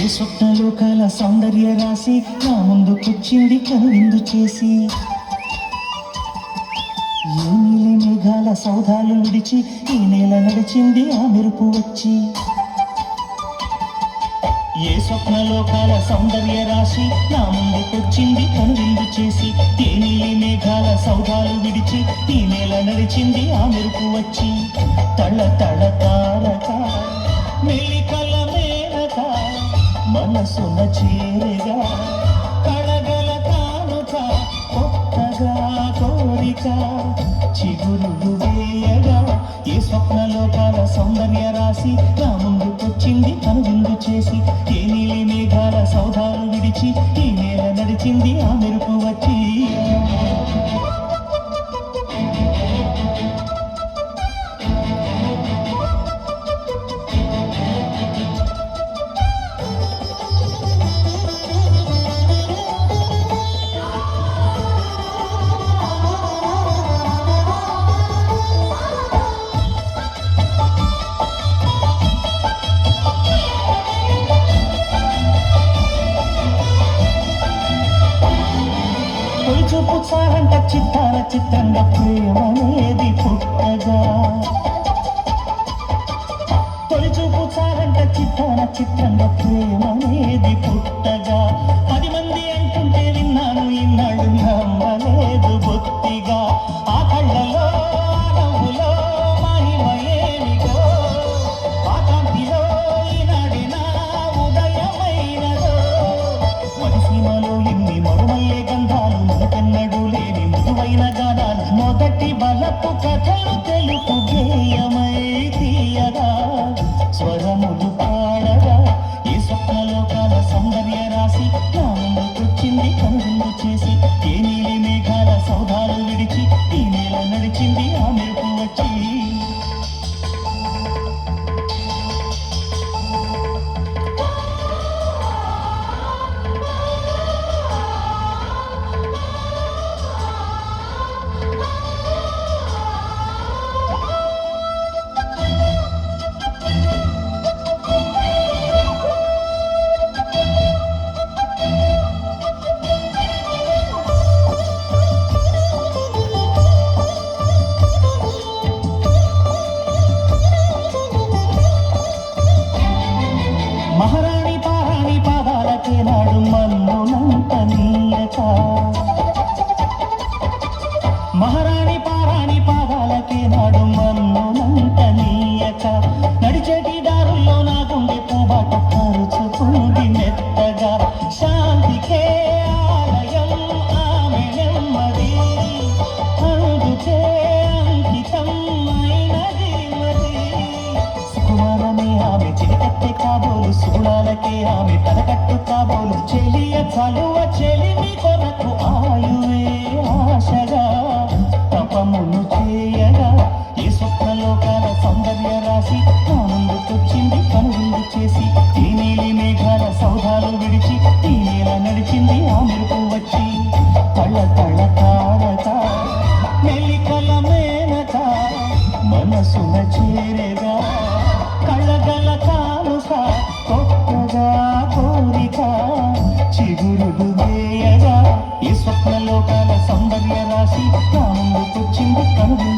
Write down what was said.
ఏ స్వప్నలోకాల సౌందర్య రాశి నా ముందుకొచ్చింది కనువిందు చేసి, ఏ నీలి మేఘాల సౌధాలు విడిచి ఈ నేల నడిచింది ఆ మెరుపు వచ్చి. ఏ స్వప్నలోకాల సౌందర్య రాశి నా ముందుకొచ్చింది కనువిందు చేసి, ఏ నీలి మేఘాల సౌధాలు విడిచి ఈ నేల నడిచింది ఆ మెరుపు వచ్చి. తళ తళ తారక మెలికల మేనక మనసున చేరగా కళగల కానుక కొత్తగా కోరిక చిగురులు వేయగా. ఏ స్వప్నలోకాల సౌందర్య రాశి నా ముందుకొచ్చింది కనువిందు చేసి, ఏ నీలి మేఘాల సౌధాలు విడిచి ఈ నేల నడిచింది ఆ మెరుపు వచ్చి. చూపు చాలంట చిత్తాల చిత్రంగా ప్రేమనేది పుట్టగా, తొలి చూపు చాలంట చిత్తాల చిత్రంగా ప్రేమనేది పుట్టగా. 10 మంది అంటుంటే విన్నాను ఇన్నాళ్ళు నమ్మలేదు బొత్తిగా. ఆ కళ్ళలో నవ్వులో మహిమ ఏమిటో, ఆ కాంతిలో ఈనాడినా ఉదయమైనదో. మనిసీమలో ఎన్ని మరుమల్లే గంధాలు మనకెన్నడూ లేని మృదువైన గానాలు, మొదటి బలపు కథలు తెలుపు గేయమై తీయగా స్వరములు పాడగా. ఏ స్వప్నలోకాల సౌందర్య రాశి నా ముందుకొచ్చింది కనువిందు చేసి, ఏ నీలి మేఘాల సౌధాలు విడిచి ఈ నేల నడిచింది ఆ మెరుపు వచ్చి. మహారాణి పారాణి పాదాలకే నాడు మన్నునంత నీయక, మహారాణి పారాణి పాదాలకే నాడు మన్నునంత నీయక. నడిచేటి దారుల్లో నా గుండె పూబాట పరుచుకుంది మెత్తగా. శాంతికే ఆలయం ఆమె నెమ్మది, అందుకే అంకితం అయినది మది. సుకుమారమే ఆమె చిరికత్తె కాబోలు, సుగుణాలకే ఆమె తలకట్టు కాబోలు. చెలియ చలువ చెలిమి కొరకు ఆయువే ఆశగా తపమును చేయగా. ఏ స్వప్నలోకాల సౌందర్య రాశి నా ముందుకొచ్చింది కనువిందు చేసి, ఈ నీలి మేఘాల సౌధాలు విడిచి ఈ నేల నడిచింది ఆ మెరుపు వచ్చి. తళ తళ తారక మెలికల మేనక మనసున చేరగా కళగల కానుక కొత్తగా కోరిక చిగురులు వేయగా. ఈ స్వప్నలోకాల సౌందర్య రాశి నా ముందుకొచ్చింది కనువిందు